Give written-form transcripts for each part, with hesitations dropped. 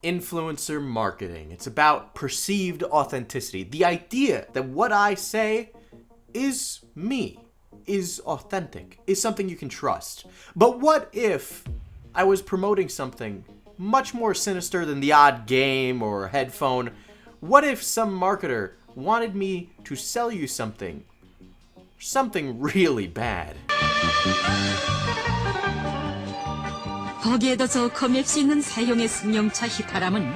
Influencer marketing. It's about perceived authenticity. The idea that what I say is me, is authentic, is something you can trust. But what if I was promoting something much more sinister than the odd game or headphone? What if some marketer wanted me to sell you something really bad? 거기에 더서 검앱시 있는 사형의 승용차 휘파람은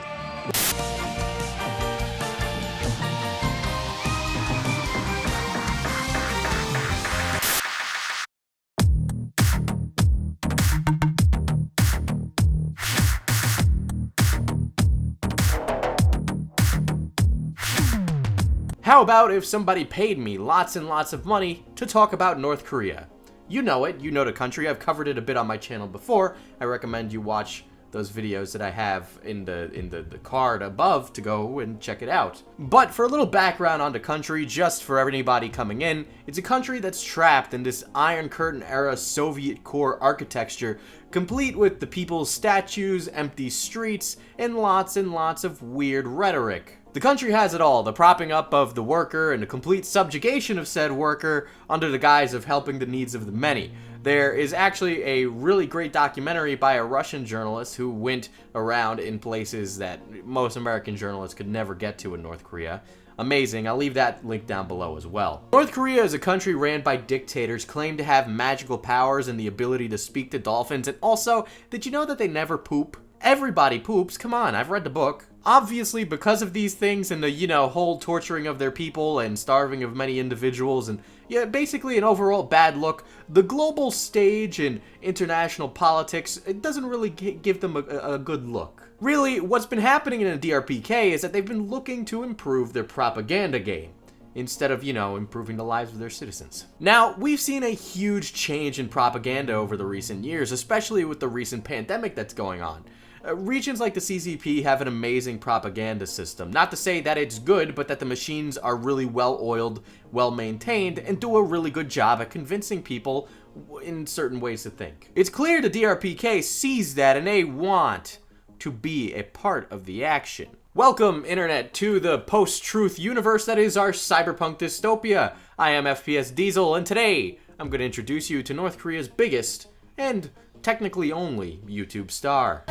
How about if somebody paid me lots and lots of money to talk about North Korea? You know it, you know the country, I've covered it a bit on my channel before. I recommend you watch those videos that I have in the card above to go and check it out. But for a little background on the country, just for anybody coming in, it's a country that's trapped in this Iron Curtain era Soviet core architecture, complete with the people's statues, empty streets, and lots of weird rhetoric. The country has it all, the propping up of the worker and the complete subjugation of said worker under the guise of helping the needs of the many. There is actually a really great documentary by a Russian journalist who went around in places that most American journalists could never get to in North Korea. Amazing, I'll leave that link down below as well. North Korea is a country ran by dictators, claimed to have magical powers and the ability to speak to dolphins, and also, did you know that they never poop? Everybody poops, come on, I've read the book. Obviously, because of these things and the, whole torturing of their people and starving of many individuals and, basically an overall bad look, the global stage and international politics, it doesn't really give them a good look. Really, what's been happening in the DRPK is that they've been looking to improve their propaganda game, instead of, improving the lives of their citizens. Now, we've seen a huge change in propaganda over the recent years, especially with the recent pandemic that's going on. Regions like the CCP have an amazing propaganda system. Not to say that it's good, but that the machines are really well-oiled, well-maintained, and do a really good job at convincing people in certain ways to think. It's clear the DRPK sees that and they want to be a part of the action. Welcome, Internet, to the post-truth universe that is our cyberpunk dystopia. I am FPS Diesel, and today I'm going to introduce you to North Korea's biggest and technically only YouTube star.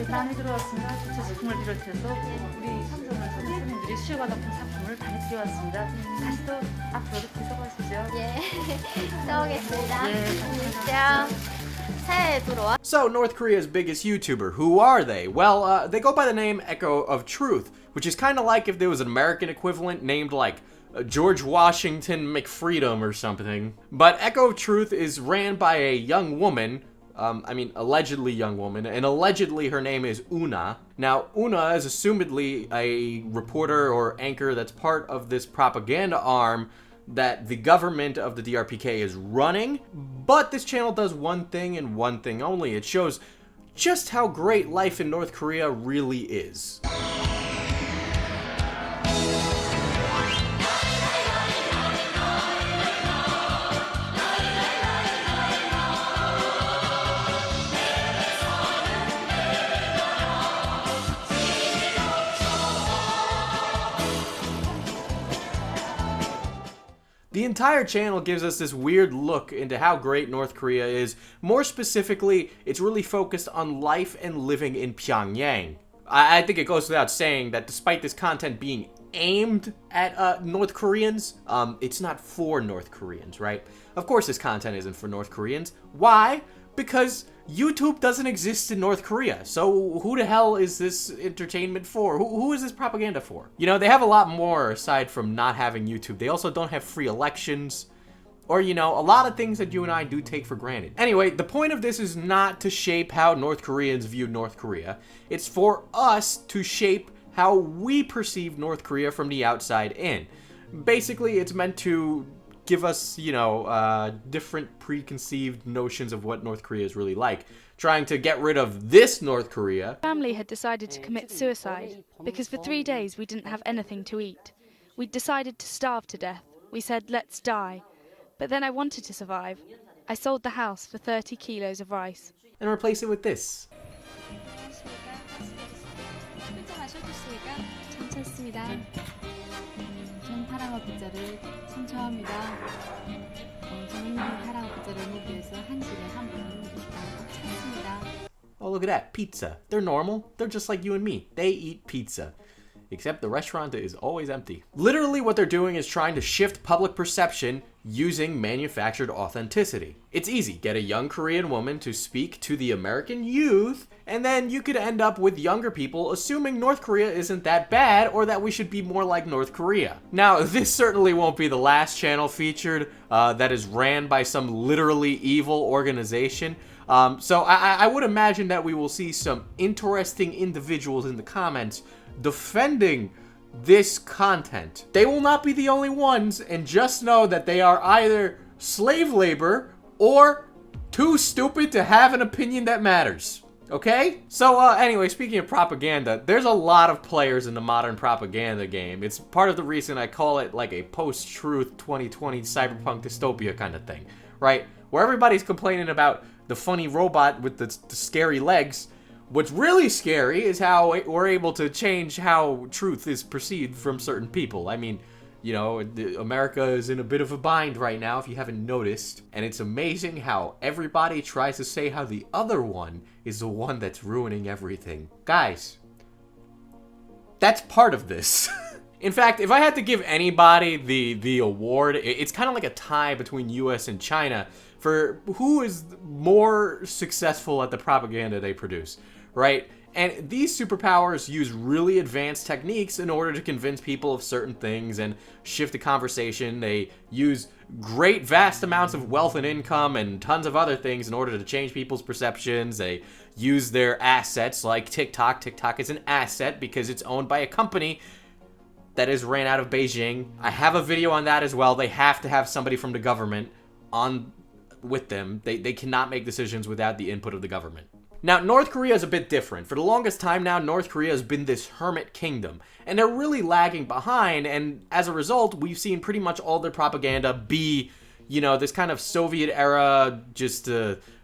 많이 들어왔습니다. 부채 제품을 비롯해서 우리 삼성에서 손님들이 수요받았던 상품을 많이 들여왔습니다. 다시 또 앞으로도 계속 하시죠. 예, 써오겠습니다. 안녕. 새해 들어와. So, North Korea's biggest YouTuber, who are they? Well, they go by the name Echo of Truth, which is kind of like if there was an American equivalent named like George Washington McFreedom or something. But Echo of Truth is ran by a young woman, allegedly young woman, and allegedly her name is Una. Now, Una is assumedly a reporter or anchor that's part of this propaganda arm that the government of the DRPK is running, but this channel does one thing and one thing only. It shows just how great life in North Korea really is. The entire channel gives us this weird look into how great North Korea is. More specifically, it's really focused on life and living in Pyongyang. I think it goes without saying that despite this content being aimed at North Koreans, it's not for North Koreans, right? Of course this content isn't for North Koreans. Why? Because YouTube doesn't exist in North Korea, so who the hell is this entertainment for? Who is this propaganda for? They have a lot more aside from not having YouTube. They also don't have free elections, or, a lot of things that you and I do take for granted. Anyway, the point of this is not to shape how North Koreans view North Korea. It's for us to shape how we perceive North Korea from the outside in. Basically, it's meant to give us, different preconceived notions of what North Korea is really like. Trying to get rid of this North Korea. Family had decided to commit suicide because for 3 days we didn't have anything to eat. We decided to starve to death. We said, let's die. But then I wanted to survive. I sold the house for 30 kilos of rice. And replace it with this. 괜찮습니다. 전 타랑어 피자를 신청합니다. 저는 타랑어 피자를 먹기 위해서 한 시에 한 번 찾습니다. Oh, look at that. Pizza. They're normal. They're just like you and me. They eat pizza. Except the restaurant is always empty. Literally what they're doing is trying to shift public perception using manufactured authenticity. It's easy. Get a young Korean woman to speak to the American youth, and then you could end up with younger people assuming North Korea isn't that bad or that we should be more like North Korea. Now, this certainly won't be the last channel featured that is ran by some literally evil organization. So I would imagine that we will see some interesting individuals in the comments defending this content. They will not be the only ones, and just know that they are either slave labor or too stupid to have an opinion that matters. Okay? So anyway, speaking of propaganda, there's a lot of players in the modern propaganda game. It's part of the reason I call it like a post-truth 2020 cyberpunk dystopia kind of thing, right? Where everybody's complaining about the funny robot with the scary legs. What's really scary is how we're able to change how truth is perceived from certain people. I mean, you know, America is in a bit of a bind right now, if you haven't noticed. And it's amazing how everybody tries to say how the other one is the one that's ruining everything. Guys, that's part of this. In fact, if I had to give anybody the award, it's kind of like a tie between US and China for who is more successful at the propaganda they produce, right? And these superpowers use really advanced techniques in order to convince people of certain things and shift the conversation. They use great vast amounts of wealth and income and tons of other things in order to change people's perceptions. They use their assets like TikTok. TikTok is an asset because it's owned by a company that is ran out of Beijing. I have a video on that as well. They have to have somebody from the government on with them. They cannot make decisions without the input of the government. Now, North Korea is a bit different. For the longest time now, North Korea has been this hermit kingdom, and they're really lagging behind, and as a result, we've seen pretty much all their propaganda be, you know, this kind of Soviet-era, just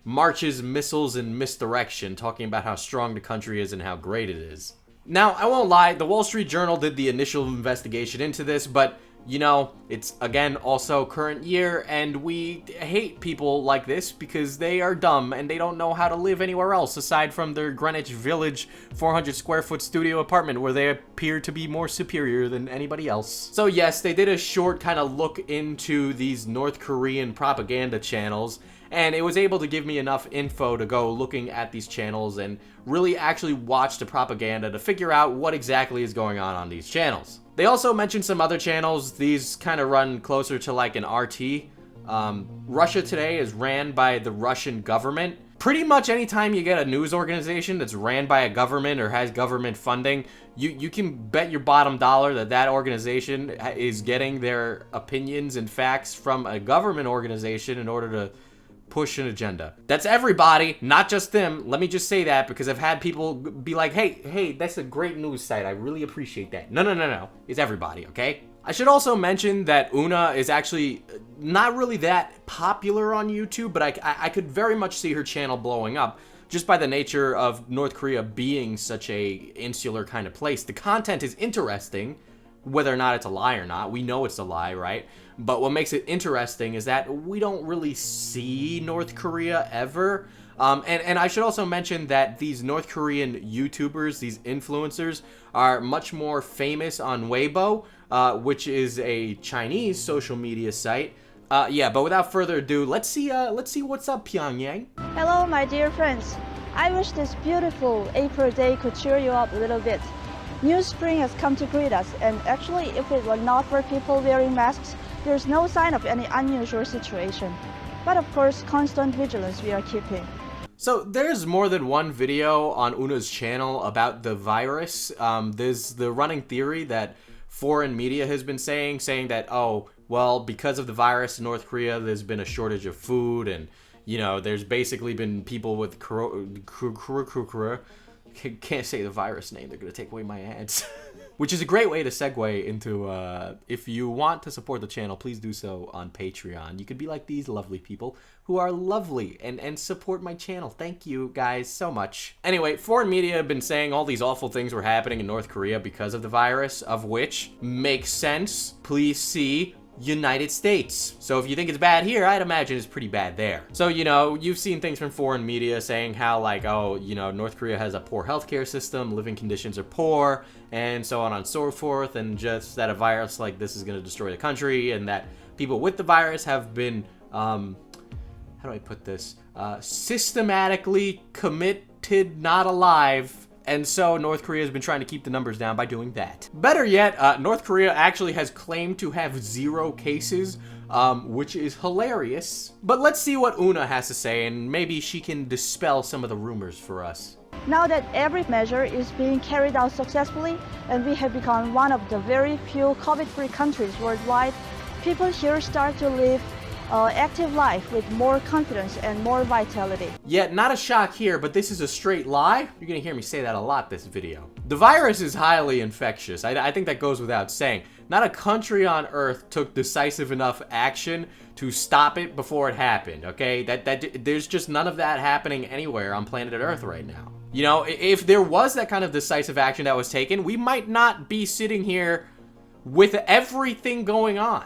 marches, missiles, and misdirection, talking about how strong the country is and how great it is. Now, I won't lie, the Wall Street Journal did the initial investigation into this, but you know, it's, again, also current year, and we hate people like this because they are dumb and they don't know how to live anywhere else aside from their Greenwich Village 400 square foot studio apartment where they appear to be more superior than anybody else. So yes, they did a short kind of look into these North Korean propaganda channels, and it was able to give me enough info to go looking at these channels and really actually watch the propaganda to figure out what exactly is going on these channels. They also mentioned some other channels. These kind of run closer to like an RT. Russia Today is ran by the Russian government. Pretty much anytime you get a news organization that's ran by a government or has government funding, you can bet your bottom dollar that that organization is getting their opinions and facts from a government organization in order to push an agenda. That's everybody, not just them. Let me just say that because I've had people be like, hey, that's a great news site. I really appreciate that. No. It's everybody, okay? I should also mention that Una is actually not really that popular on YouTube, but I could very much see her channel blowing up just by the nature of North Korea being such a insular kind of place. The content is interesting, whether or not it's a lie or not. We know it's a lie, right? But what makes it interesting is that we don't really see North Korea ever. And I should also mention that these North Korean YouTubers, these influencers, are much more famous on Weibo, which is a Chinese social media site. Yeah, but without further ado, let's see what's up, Pyongyang. Hello, my dear friends. I wish this beautiful April day could cheer you up a little bit. New spring has come to greet us, and actually, if it were not for people wearing masks, there's no sign of any unusual situation. But of course, constant vigilance we are keeping. So there's more than one video on Una's channel about the virus. There's the running theory that foreign media has been saying that, oh, well, because of the virus in North Korea, there's been a shortage of food, and, you know, there's basically been people with can't say the virus name, they're gonna take away my ads. Which is a great way to segue into, if you want to support the channel, please do so on Patreon. You could be like these lovely people who are lovely and support my channel. Thank you guys so much. Anyway, foreign media have been saying all these awful things were happening in North Korea because of the virus, of which makes sense. Please see United States. So if you think it's bad here, I'd imagine it's pretty bad there. So, you know, you've seen things from foreign media saying how, like, oh, you know, North Korea has a poor healthcare system, living conditions are poor, and so on and so forth, and just that a virus like this is going to destroy the country, and that people with the virus have been, how do I put this, systematically committed not alive. And so North Korea has been trying to keep the numbers down by doing that. Better yet, North Korea actually has claimed to have 0 cases, which is hilarious. But let's see what Una has to say, and maybe she can dispel some of the rumors for us. Now that every measure is being carried out successfully, and we have become one of the very few COVID-free countries worldwide, people here start to live active life with more confidence and more vitality. Yet, not a shock here, but this is a straight lie. You're gonna hear me say that a lot this video. The virus is highly infectious. I think that goes without saying. Not a country on Earth took decisive enough action to stop it before it happened, okay? There's just none of that happening anywhere on planet Earth right now. You know, if there was that kind of decisive action that was taken, we might not be sitting here with everything going on.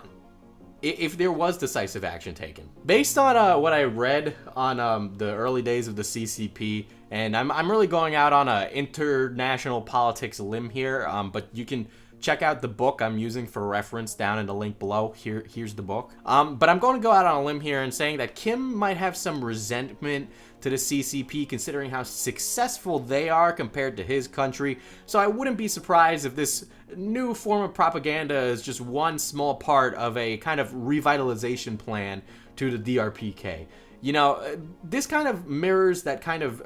If there was decisive action taken. Based on what I read on the early days of the CCP, and I'm really going out on a international politics limb here, but you can check out the book I'm using for reference down in the link below. Here's the book. But I'm going to go out on a limb here and saying that Kim might have some resentment to the CCP considering how successful they are compared to his country. So I wouldn't be surprised if this new form of propaganda is just one small part of a kind of revitalization plan to the DRPK. You know, this kind of mirrors that kind of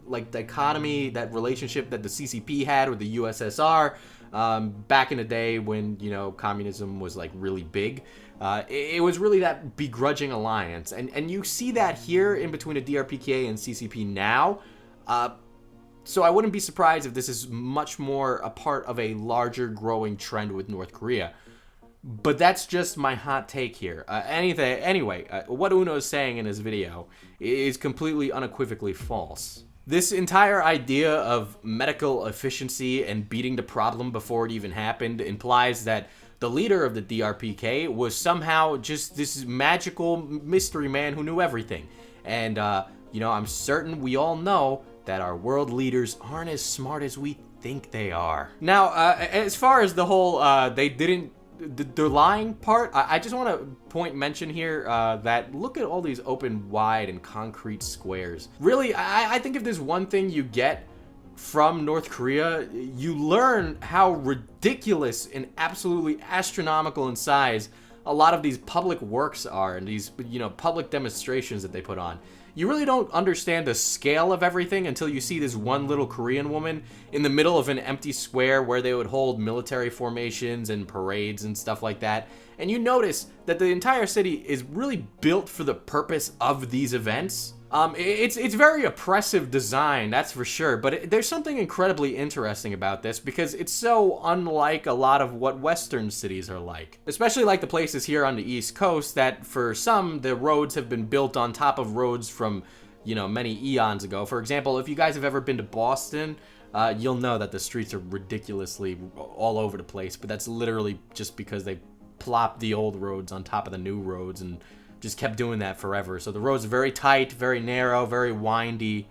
like dichotomy, that relationship that the CCP had with the USSR back in the day when, you know, communism was like really big. It was really that begrudging alliance, and you see that here in between the DRPK and CCP now. So I wouldn't be surprised if this is much more a part of a larger growing trend with North Korea. But that's just my hot take here. Anyway, what Uno is saying in his video is completely unequivocally false. This entire idea of medical efficiency and beating the problem before it even happened implies that the leader of the DRPK was somehow just this magical mystery man who knew everything. And, you know, I'm certain we all know that our world leaders aren't as smart as we think they are. Now, as far as the whole, the lying part, I just want to mention here that look at all these open, wide, and concrete squares. Really, I think if there's one thing you get from North Korea, you learn how ridiculous and absolutely astronomical in size a lot of these public works are, and these, you know, public demonstrations that they put on. You really don't understand the scale of everything until you see this one little Korean woman in the middle of an empty square where they would hold military formations and parades and stuff like that. And you notice that the entire city is really built for the purpose of these events. It's very oppressive design, that's for sure, but there's something incredibly interesting about this because it's so unlike a lot of what Western cities are like. Especially like the places here on the East Coast that for some, the roads have been built on top of roads from, you know, many eons ago. For example, if you guys have ever been to Boston, you'll know that the streets are ridiculously all over the place, but that's literally just because they plopped the old roads on top of the new roads and just kept doing that forever. So the roads are very tight, very narrow, very windy,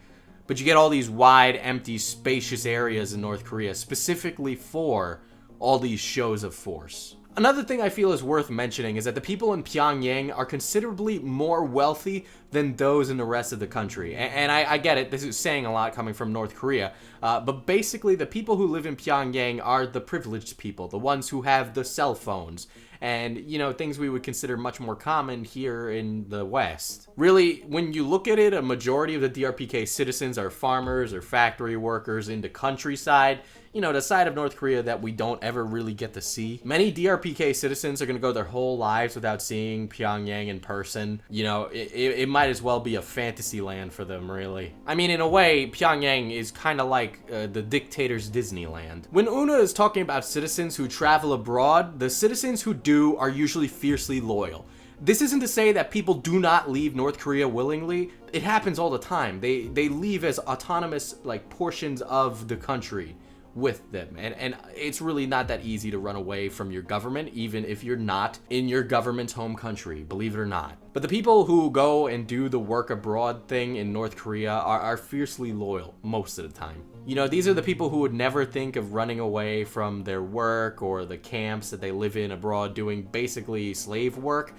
but you get all these wide, empty, spacious areas in North Korea specifically for all these shows of force. Another thing I feel is worth mentioning is that the people in Pyongyang are considerably more wealthy than those in the rest of the country. And I get it, this is saying a lot coming from North Korea, but basically the people who live in Pyongyang are the privileged people, the ones who have the cell phones and, you know, things we would consider much more common here in the West. Really, when you look at it, a majority of the DRPK citizens are farmers or factory workers in the countryside, you know, the side of North Korea that we don't ever really get to see. Many DRPK citizens are going to go their whole lives without seeing Pyongyang in person. You know, it might as well be a fantasy land for them, really. I mean, in a way, Pyongyang is kind of like the dictator's Disneyland. When Una is talking about citizens who travel abroad, the citizens who do are usually fiercely loyal. This isn't to say that people do not leave North Korea willingly. It happens all the time. They leave as autonomous, like, portions of the country with them, and it's really not that easy to run away from your government, even if you're not in your government's home country, believe it or not. But the people who go and do the work abroad thing in North Korea are fiercely loyal most of the time. You know, these are the people who would never think of running away from their work or the camps that they live in abroad doing basically slave work.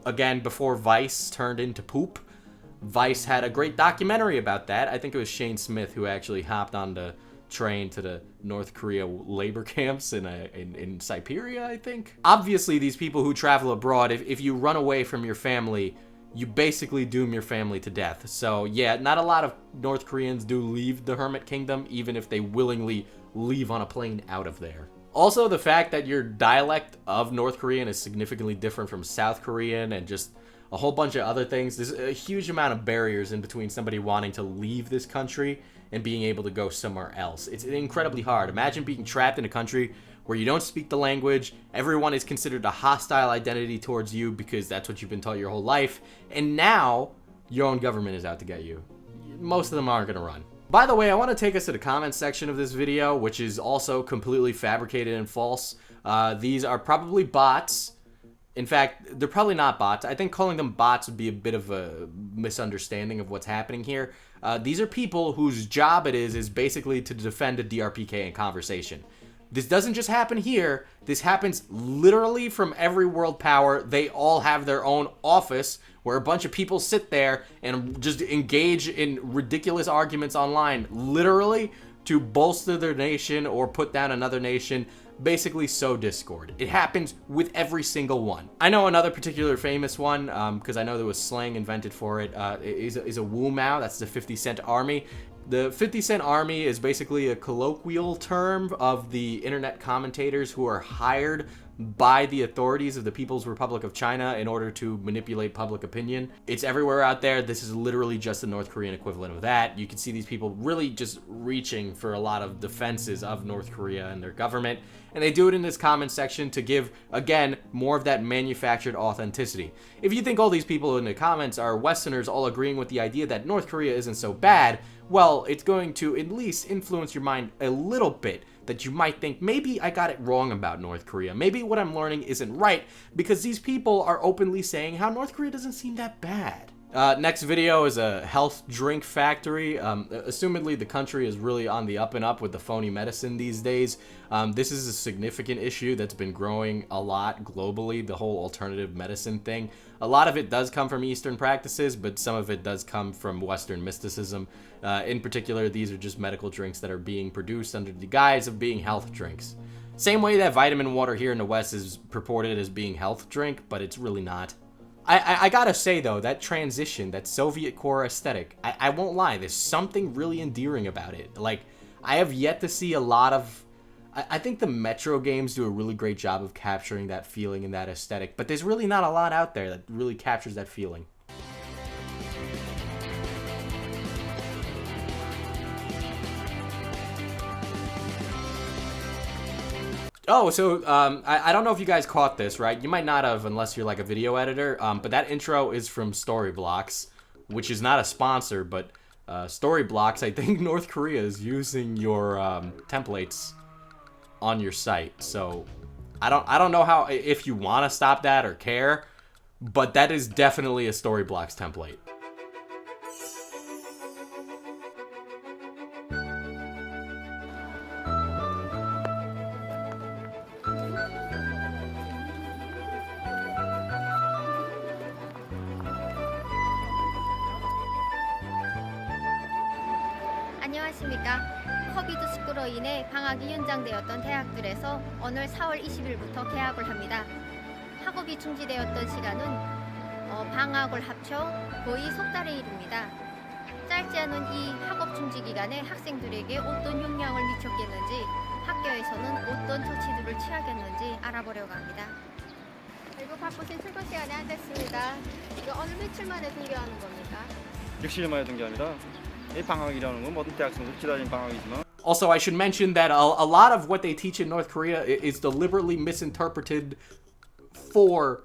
Again, before Vice turned into poop, Vice had a great documentary about that. I think it was Shane Smith who actually hopped on the train to the North Korea labor camps in Siberia, I think. Obviously, these people who travel abroad, if you run away from your family, you basically doom your family to death. So yeah, not a lot of North Koreans do leave the Hermit Kingdom, even if they willingly leave on a plane out of there. Also, the fact that your dialect of North Korean is significantly different from South Korean and just a whole bunch of other things. There's a huge amount of barriers in between somebody wanting to leave this country and being able to go somewhere else. It's incredibly hard. Imagine being trapped in a country where you don't speak the language, everyone is considered a hostile identity towards you because that's what you've been taught your whole life, and now your own government is out to get you. Most of them aren't going to run. By the way, I want to take us to the comments section of this video, which is also completely fabricated and false. These are probably bots. In fact, they're probably not bots. I think calling them bots would be a bit of a misunderstanding of what's happening here. These are people whose job it is basically to defend a DRPK in conversation. This doesn't just happen here. This happens literally from every world power. They all have their own office where a bunch of people sit there and just engage in ridiculous arguments online, literally to bolster their nation or put down another nation. Basically sow discord. It happens with every single one. I know another particular famous one, because I know there was slang invented for it, is a Wu Mao. That's the 50 Cent Army. The 50 Cent Army is basically a colloquial term of the internet commentators who are hired by the authorities of the People's Republic of China in order to manipulate public opinion. It's everywhere out there. This is literally just the North Korean equivalent of that. You can see these people really just reaching for a lot of defenses of North Korea and their government, and they do it in this comment section to give, again, more of that manufactured authenticity. If you think all these people in the comments are Westerners all agreeing with the idea that North Korea isn't so bad, well, it's going to at least influence your mind a little bit, that you might think, maybe I got it wrong about North Korea. Maybe what I'm learning isn't right, because these people are openly saying how North Korea doesn't seem that bad. Next video is a health drink factory. Assumedly, the country is really on the up and up with the phony medicine these days. This is a significant issue that's been growing a lot globally, the whole alternative medicine thing. A lot of it does come from Eastern practices, but some of it does come from Western mysticism. In particular, these are just medical drinks that are being produced under the guise of being health drinks. Same way that vitamin water here in the West is purported as being health drink, but it's really not. I gotta say though, that transition, that Soviet core aesthetic, I won't lie, there's something really endearing about it. Like, I have yet to see a lot of... I think the Metro games do a really great job of capturing that feeling and that aesthetic, but there's really not a lot out there that really captures that feeling. Oh, so I don't know if you guys caught this, right? You might not have unless you're like a video editor, but that intro is from Storyblocks, which is not a sponsor, but Storyblocks, I think North Korea is using your templates on your site. So I don't know how, if you want to stop that or care, but that is definitely a Storyblocks template. 안녕하십니까. 코비드19로 인해 방학이 연장되었던 대학들에서 오늘 4월 20일부터 개학을 합니다. 학업이 중지되었던 시간은 방학을 합쳐 거의 석 달에 이릅니다. 짧지 않은 이 학업 중지 기간에 학생들에게 어떤 영향을 미쳤겠는지 학교에서는 어떤 조치들을 취하겠는지 알아보려고 합니다. 그리고 바쁘신 출근 시간에 앉았습니다. 이거 어느 며칠 만에 등교하는 겁니까? 6일 만에 등교합니다. 이 방학이라는 건 모든 대학생들 기다린 방학이지만 Also, I should mention that a lot of what they teach in North Korea is deliberately misinterpreted for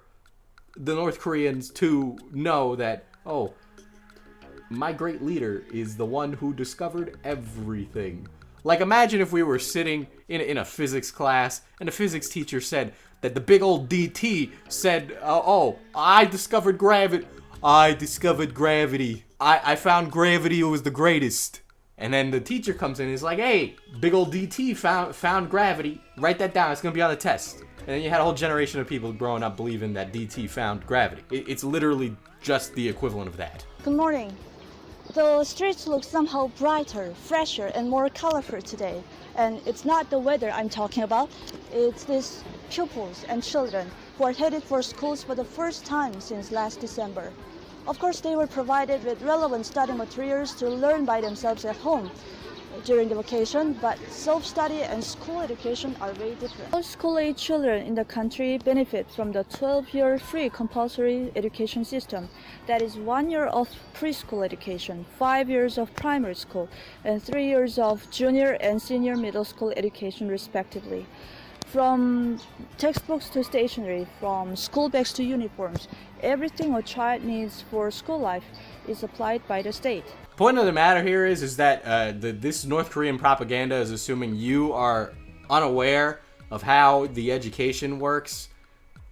the North Koreans to know that, oh, my great leader is the one who discovered everything. Like, imagine if we were sitting in a physics class and a physics teacher said that the big old DT said, oh, I discovered gravity. I discovered gravity. I found gravity was the greatest. And then the teacher comes in and is like, hey, big old DT found gravity. Write that down. It's going to be on the test. And then you had a whole generation of people growing up believing that DT found gravity. It's literally just the equivalent of that. Good morning. The streets look somehow brighter, fresher, and more colorful today. And it's not the weather I'm talking about. It's these pupils and children who are headed for schools for the first time since last December. Of course, they were provided with relevant study materials to learn by themselves at home during the vacation, but self-study and school education are very different. All school-age children in the country benefit from the 12-year free compulsory education system. That is 1 year of preschool education, 5 years of primary school, and 3 years of junior and senior middle school education respectively. From textbooks to stationery, from school bags to uniforms, everything a child needs for school life is applied by the state. Point of the matter here is that this North Korean propaganda is assuming you are unaware of how the education works,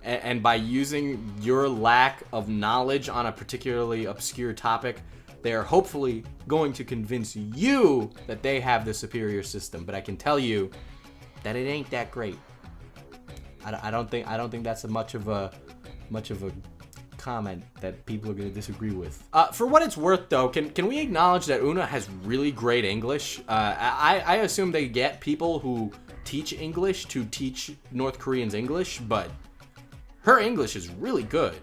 and by using your lack of knowledge on a particularly obscure topic, they are hopefully going to convince you that they have the superior system. But I can tell you that it ain't that great. I don't think that's much of a comment that people are going to disagree with. For what it's worth, though, can we acknowledge that Una has really great English? I assume they get people who teach English to teach North Koreans English, but her English is really good.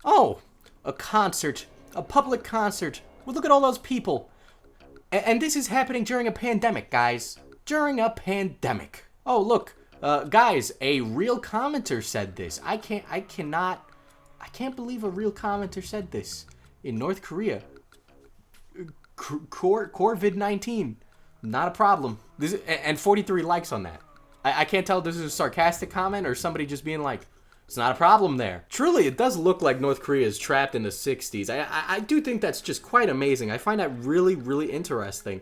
Oh, a concert, a public concert. Well, look at all those people. And this is happening during a pandemic, guys. During a pandemic. Oh, look, guys, a real commenter said this. I can't believe a real commenter said this. In North Korea, COVID-19, not a problem. And 43 likes on that. I can't tell if this is a sarcastic comment or somebody just being like, it's not a problem there. Truly, it does look like North Korea is trapped in the 60s. I do think that's just quite amazing. I find that really, really interesting.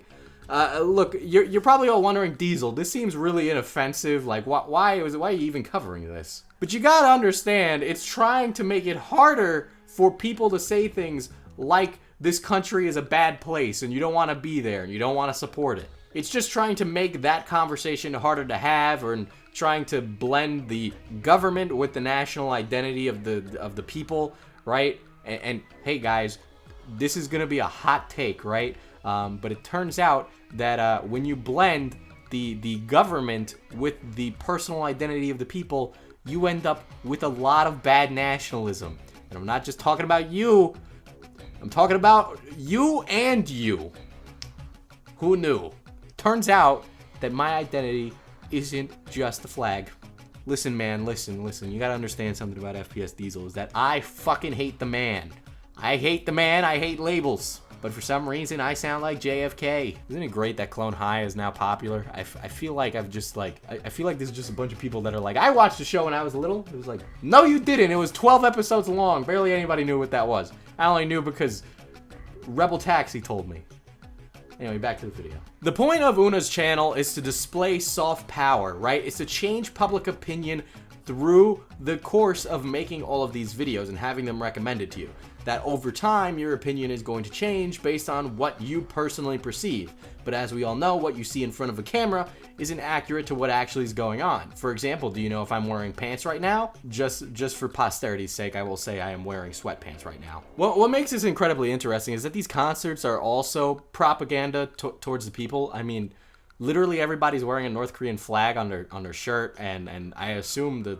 Look, you're probably all wondering, Diesel, this seems really inoffensive. Like, why are you even covering this? But you gotta understand, it's trying to make it harder for people to say things like this country is a bad place and you don't want to be there and you don't want to support it. It's just trying to make that conversation harder to have, or trying to blend the government with the national identity of the people, right? And hey, guys, this is gonna be a hot take, right? But it turns out that when you blend the government with the personal identity of the people, you end up with a lot of bad nationalism. And I'm not just talking about you. I'm talking about you and you. Who knew? Turns out that my identity isn't just the flag. Listen, man, listen. You gotta understand something about FPS Diesel, is that I fucking hate the man. I hate the man, I hate labels. But for some reason, I sound like JFK. Isn't it great that Clone High is now popular? I feel like I feel like there's just a bunch of people that are like, I watched the show when I was little. It was like, no, you didn't. It was 12 episodes long. Barely anybody knew what that was. I only knew because Rebel Taxi told me. Anyway, back to the video. The point of Una's channel is to display soft power, right? It's to change public opinion through the course of making all of these videos and having them recommended to you. that over time your opinion is going to change based on what you personally perceive. But as we all know, what you see in front of a camera isn't accurate to what actually is going on. For example, do you know if I'm wearing pants right now? Just for posterity's sake, I will say I am wearing sweatpants right now. What makes this incredibly interesting is that these concerts are also propaganda towards the people. I mean, literally everybody's wearing a North Korean flag on their shirt, and I assume that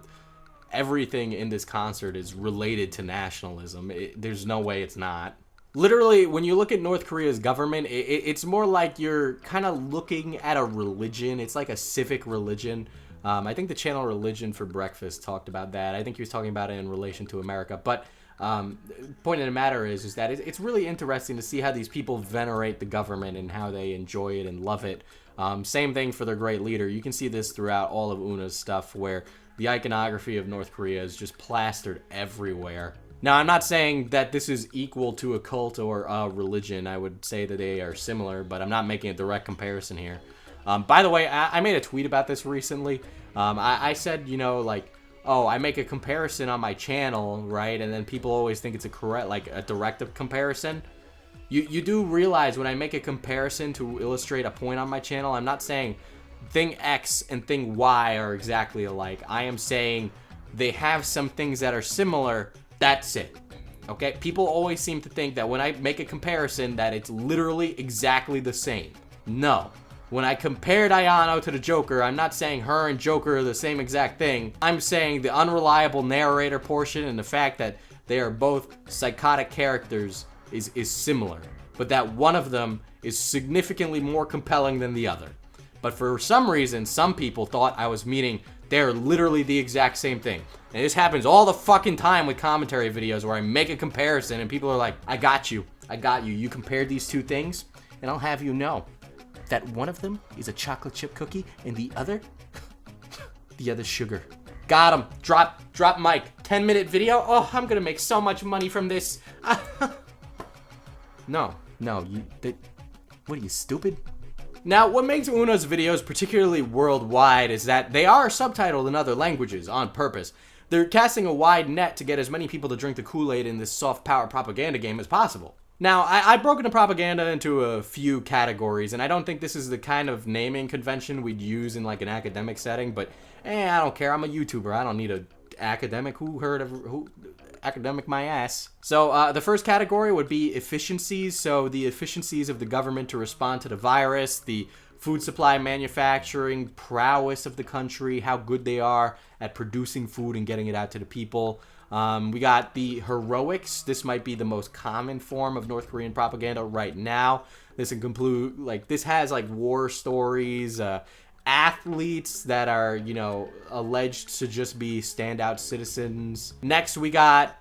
everything in this concert is related to nationalism. There's no way it's not. Literally, when you look at North Korea's government, it's more like you're kind of looking at a religion. It's like a civic religion. I think the channel Religion for Breakfast talked about that. I think he was talking about it in relation to America. But point of the matter is that it's really interesting to see how these people venerate the government and how they enjoy it and love it. Same thing for their great leader. You can see this throughout all of Una's stuff, where the iconography of North Korea is just plastered everywhere. Now, I'm not saying that this is equal to a cult or a religion. I would say that they are similar, but I'm not making a direct comparison here. By the way, I made a tweet about this recently. I said, you know, like, oh, I make a comparison on my channel, right? And then people always think it's a direct comparison. You do realize when I make a comparison to illustrate a point on my channel, I'm not saying thing X and thing Y are exactly alike. I am saying they have some things that are similar. That's it. Okay? People always seem to think that when I make a comparison that it's literally exactly the same. No. When I compared Ayano to the Joker, I'm not saying her and Joker are the same exact thing. I'm saying the unreliable narrator portion and the fact that they are both psychotic characters is similar. But that one of them is significantly more compelling than the other. But for some reason, some people thought I was meaning they're literally the exact same thing. And this happens all the fucking time with commentary videos where I make a comparison and people are like, I got you. You compared these two things, and I'll have you know that one of them is a chocolate chip cookie and the other, the other's sugar. Got him. Drop mic. 10-minute video. Oh, I'm gonna make so much money from this. No, what are you, stupid? Now, what makes Una's videos particularly worldwide is that they are subtitled in other languages on purpose. They're casting a wide net to get as many people to drink the Kool-Aid in this soft power propaganda game as possible. Now, I've broken the propaganda into a few categories, and I don't think this is the kind of naming convention we'd use in like an academic setting, but I don't care. I'm a YouTuber. I don't need a academic. Who academic my ass. So the first category would be efficiencies. So the efficiencies of the government to respond to the virus, the food supply manufacturing prowess of the country, how good they are at producing food and getting it out to the people. We got the heroics. This might be the most common form of North Korean propaganda right now. This has like war stories, athletes that are, you know, alleged to just be standout citizens. Next, we got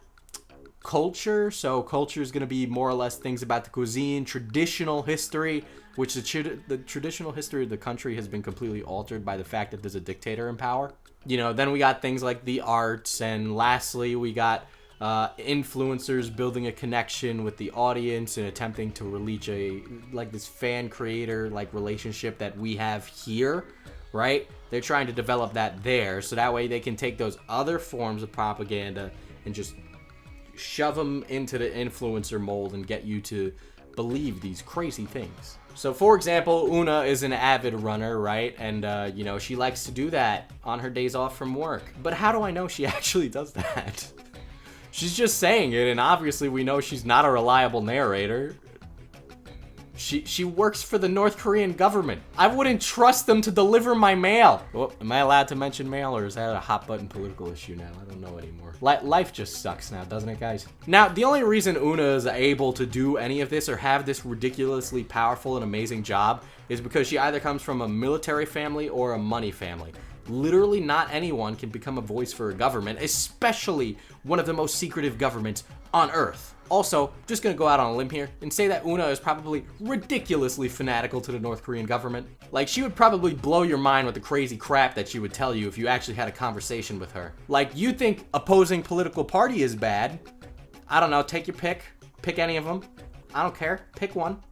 culture. So culture is going to be more or less things about the cuisine, traditional history, which the traditional history of the country has been completely altered by the fact that there's a dictator in power. You know, then we got things like the arts, and lastly, we got influencers building a connection with the audience and attempting to reach this fan creator relationship that we have here, right? They're trying to develop that there, so that way they can take those other forms of propaganda and just shove them into the influencer mold and get you to believe these crazy things. So, for example, Una is an avid runner, right? And, you know, she likes to do that on her days off from work. But how do I know she actually does that? She's just saying it, and obviously we know she's not a reliable narrator. She works for the North Korean government. I wouldn't trust them to deliver my mail. Oh, am I allowed to mention mail, or is that a hot button political issue now? I don't know anymore. Life just sucks now, doesn't it, guys? Now, the only reason Una is able to do any of this or have this ridiculously powerful and amazing job is because she either comes from a military family or a money family. Literally not anyone can become a voice for a government, especially one of the most secretive governments on Earth. Also, just gonna go out on a limb here and say that Una is probably ridiculously fanatical to the North Korean government. Like, she would probably blow your mind with the crazy crap that she would tell you if you actually had a conversation with her. Like, you think opposing political party is bad. I don't know, take your pick. Pick any of them. I don't care. Pick one.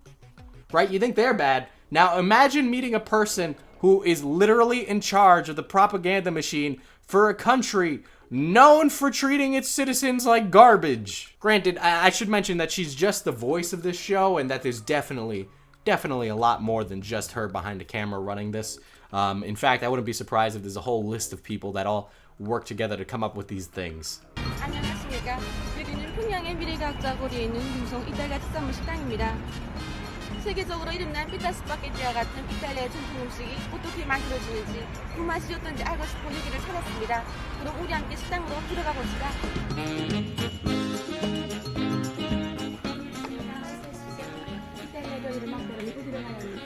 Right? You think they're bad. Now, imagine meeting a person who is literally in charge of the propaganda machine for a country known for treating its citizens like garbage. Granted, I should mention that she's just the voice of this show, and that there's definitely a lot more than just her behind the camera running this. In fact, I wouldn't be surprised if there's a whole list of people that all work together to come up with these things. 안녕하십니까. 여기는 평양의 미래과학자 거리에 있는 유성 이탈리아 특산물 식당입니다. 세계적으로 이름난 피타 스파게티와 같은 이탈리아의 전통 음식이 어떻게 만들어지는지 그 맛이 어떤지 알고 싶어 여기를 찾았습니다. 그럼 우리 함께 식당으로 들어가 봅시다. 이탈리아도 이름만 보면 어디로 가야 합니까?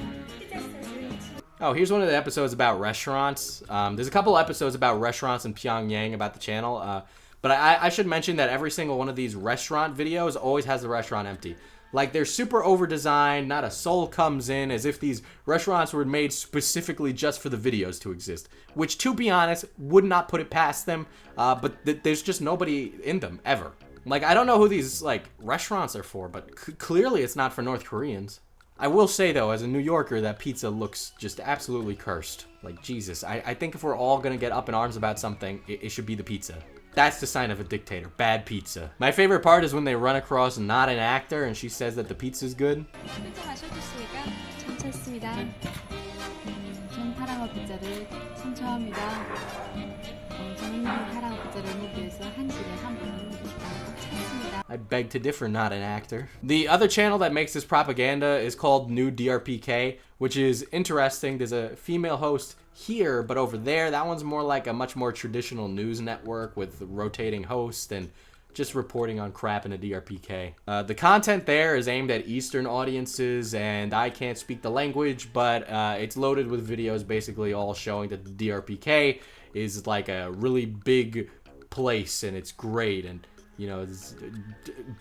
Oh, here's one of the episodes about restaurants. There's a couple episodes about restaurants in Pyongyang about the channel, but I should mention that every single one of these restaurant videos always has the restaurant empty. Like, they're super over-designed, not a soul comes in, as if these restaurants were made specifically just for the videos to exist. Which, to be honest, would not put it past them, but there's just nobody in them, ever. Like, I don't know who these, like, restaurants are for, but clearly it's not for North Koreans. I will say, though, as a New Yorker, that pizza looks just absolutely cursed. Like, Jesus, I think if we're all gonna get up in arms about something, it should be the pizza. That's the sign of a dictator. Bad pizza. My favorite part is when they run across not an actor and she says that the pizza's good. 결정하셨습니까? 괜찮습니다. 전 파랑어 피자를 선처합니다. 저는 이 파랑어 피자를 먹기 위해서 한 시간에 한 번 찾습니다. I beg to differ, not an actor. The other channel that makes this propaganda is called New DRPK, which is interesting. There's a female host here, but over there, that one's more like a much more traditional news network with rotating hosts and just reporting on crap in a DRPK. The content there is aimed at Eastern audiences, and I can't speak the language, but it's loaded with videos basically all showing that the DRPK is like a really big place, and it's great, and you know,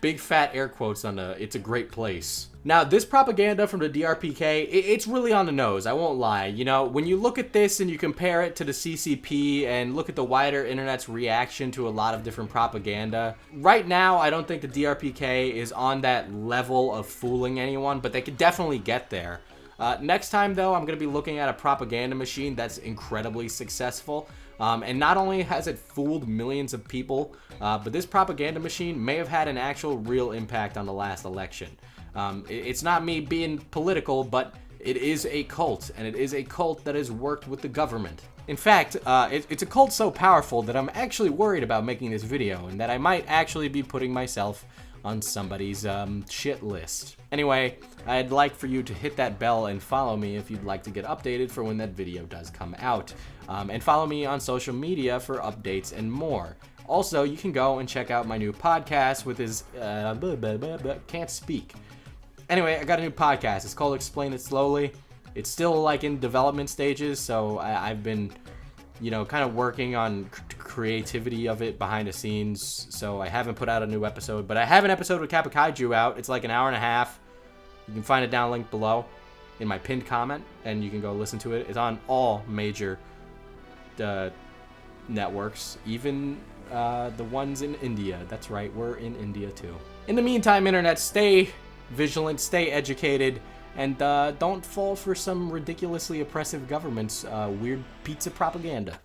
big fat air quotes on it's a great place. Now, this propaganda from the DRPK, it's really on the nose, I won't lie. You know, when you look at this and you compare it to the CCP and look at the wider internet's reaction to a lot of different propaganda, right now, I don't think the DRPK is on that level of fooling anyone, but they could definitely get there. Next time, though, I'm going to be looking at a propaganda machine that's incredibly successful. And not only has it fooled millions of people, but this propaganda machine may have had an actual real impact on the last election. It's not me being political, but it is a cult, and it is a cult that has worked with the government. In fact, it's a cult so powerful that I'm actually worried about making this video, and that I might actually be putting myself on somebody's shit list. Anyway, I'd like for you to hit that bell and follow me if you'd like to get updated for when that video does come out. And follow me on social media for updates and more. Also, you can go and check out my new podcast with his can't speak. Anyway, I got a new podcast. It's called Explain It Slowly. It's still like in development stages, so I've been, you know, kind of working on creativity of it behind the scenes, so I haven't put out a new episode, but I have an episode with Kappa Kaiju out. It's like an hour and a half. You can find it down linked below in my pinned comment, and you can go listen to it. It's on all major networks, even the ones in India. That's right, we're in India too. In the meantime, internet, stay vigilant, stay educated, and don't fall for some ridiculously oppressive government's weird pizza propaganda.